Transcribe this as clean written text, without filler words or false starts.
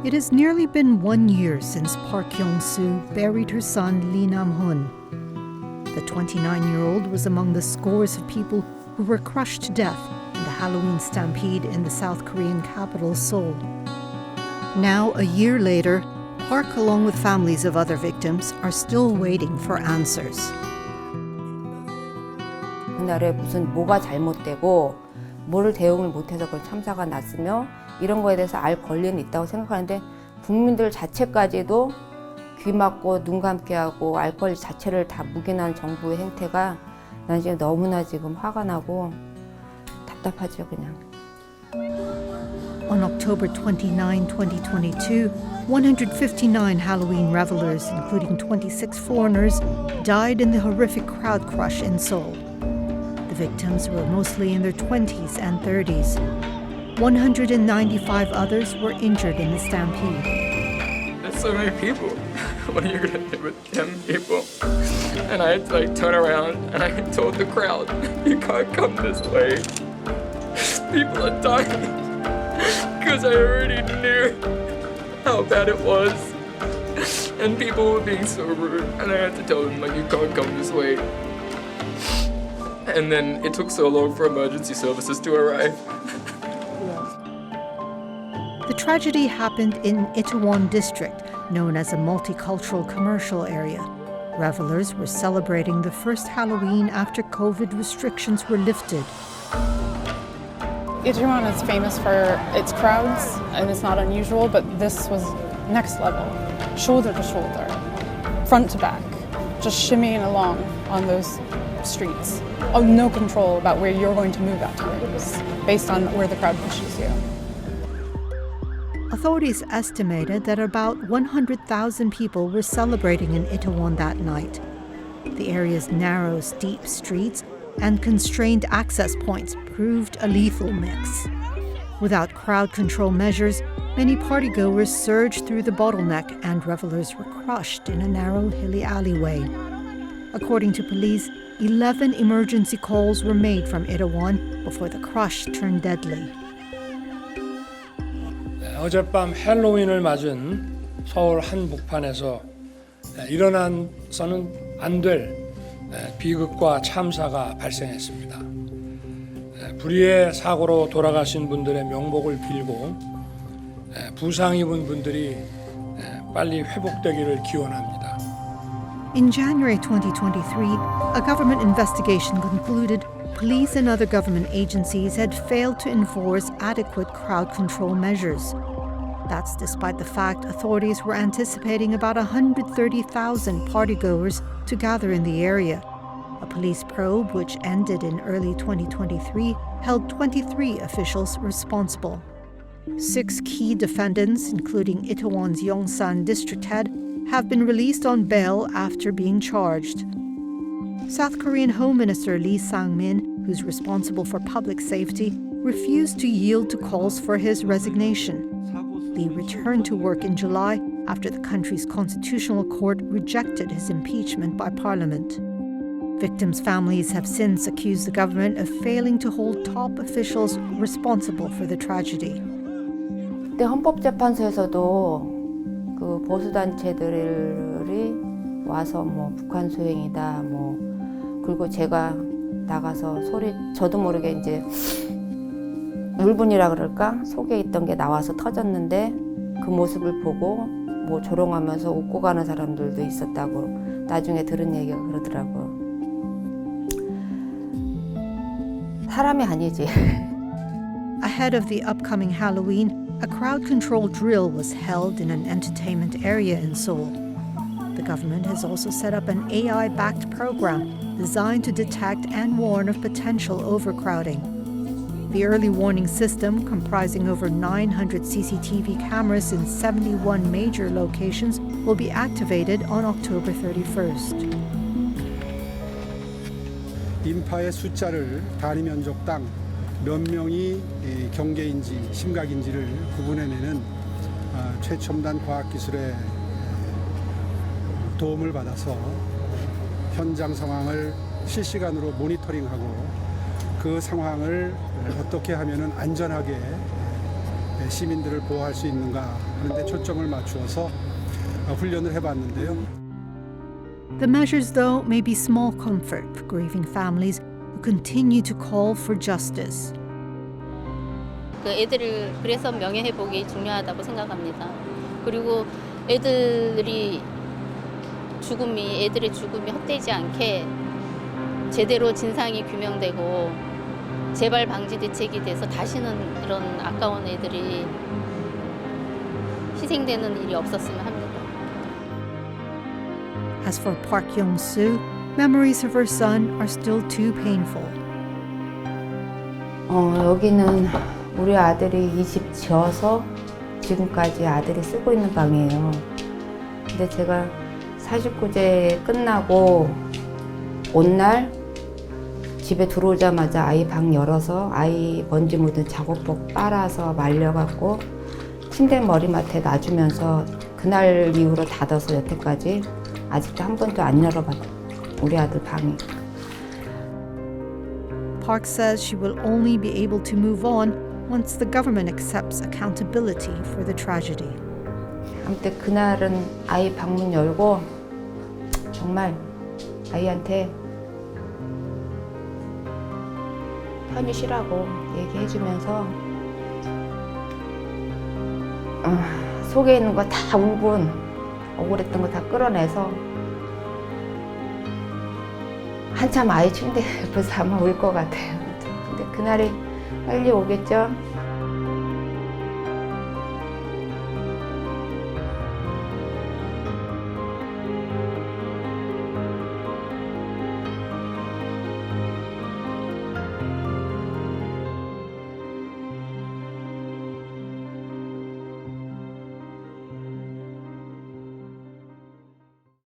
It has nearly been 1 year since Park Yong-soo buried her son Lee Nam-hun. The 29-year-old was among the scores of people who were crushed to death in the Halloween stampede in the South Korean capital, Seoul. Now, a year later, Park, along with families of other victims, are still waiting for answers. 그날에 무슨 뭐가 잘못되고 뭐를 대응을 못해서 그런 참사가 났으며 이런 거에 대해서 알 권리는 있다고 생각하는데 국민들 자체까지도 귀 막고 눈 감게 하고 알 권리 자체를 다 묵인한 정부의 행태가 난 지금 너무나 지금 화가 나고 답답하죠 그냥. On October 29, 2022, 159 Halloween revelers, including 26 foreigners, died in the horrific crowd crush in Seoul. The victims were mostly in their 20s and 30s. 195 others were injured in the stampede. There's so many people. What are you gonna do with 10 people? And I had to turn around and I told the crowd, you can't come this way. People are dying. Because I already knew how bad it was. And people were being so rude. And I had to tell them, you can't come this way. And then it took so long for emergency services to arrive. The tragedy happened in Itaewon district, known as a multicultural commercial area. Revelers were celebrating the first Halloween after COVID restrictions were lifted. Itaewon is famous for its crowds, and it's not unusual, but this was next level. Shoulder to shoulder, front to back, just shimmying along on those streets. No control about where you're going to move at times, based on where the crowd pushes you. Authorities estimated that about 100,000 people were celebrating in Itaewon that night. The area's narrow, steep streets and constrained access points proved a lethal mix. Without crowd control measures, many partygoers surged through the bottleneck and revelers were crushed in a narrow, hilly alleyway. According to police, 11 emergency calls were made from Itaewon before the crush turned deadly. 어젯밤 헬로윈을 맞은 서울 한복판에서 일어나서는 안 될 비극과 참사가 발생했습니다. 불의의 사고로 돌아가신 분들의 명복을 빌고 부상 입은 분들이 빨리 회복되기를 기원합니다. In January 2023, a government investigation concluded police and other government agencies had failed to enforce adequate crowd control measures. That's despite the fact authorities were anticipating about 130,000 partygoers to gather in the area. A police probe, which ended in early 2023, held 23 officials responsible. 6 key defendants, including Itaewon's Yongsan district head, have been released on bail after being charged. South Korean Home Minister Lee Sang-min, who's responsible for public safety, refused to yield to calls for his resignation. Lee returned to work in July after the country's constitutional court rejected his impeachment by parliament. Victims' families have since accused the government of failing to hold top officials responsible for the tragedy. 그때 헌법재판소에서도 그 보수단체들이 와서 북한 소행이다 그리고 제가 나가서 저도 모르게 이제 울분이라 그럴까? 속에 있던 게 나와서 터졌는데 그 모습을 보고 조롱하면서 웃고 가는 사람들도 있었다고 나중에 들은 얘기가 그러더라고요. 사람이 아니지. Ahead of the upcoming Halloween, a crowd control drill was held in an entertainment area in Seoul. The government has also set up an AI-backed program designed to detect and warn of potential overcrowding. The early warning system, comprising over 900 CCTV cameras in 71 major locations, will be activated on October 31st. 인파의 숫자를 단위 면적당 몇 명이 경계인지 심각인지를 구분해내는 최첨단 과학기술의 도움을 받아서 현장 상황을 실시간으로 모니터링하고 그 상황을 어떻게 하면 안전하게 시민들을 보호할 수 있는가 하는 데 초점을 맞추어서 훈련을 해봤는데요. The measures, though, may be small comfort for grieving families who continue to call for justice. 그 애들을 그래서 명예회복이 중요하다고 생각합니다. 그리고 애들의 죽음이 헛되지 않게 제대로 진상이 규명되고 재발 방지 대책이 돼서 다시는 이런 아까운 애들이 희생되는 일이 없었으면 합니다. As for Park Young-soo, memories of her son are still too painful. 여기는 우리 아들이 이 집 지어서 지금까지 아들이 쓰고 있는 방이에요. 근데 제가 49제 끝나고 온 날 집에 들어오자마자 아이 방 열어서 아이 먼지 묻은 작업복 빨아서 말려갖고 침대 머리맡에 놔주면서 그날 이후로 닫아서 여태까지 아직도 한 번도 안 열어봤어요. 우리 아들 방이. Park says she will only be able to move on once the government accepts accountability for the tragedy. 아무튼 그날은 아이 방문 열고 정말 아이한테 편히 쉬라고 얘기해주면서 속에 있는 거 다 울분 억울했던 거 다 끌어내서 한참 아이 침대 옆에서 아마 울 것 같아요. 근데 그날이 빨리 오겠죠?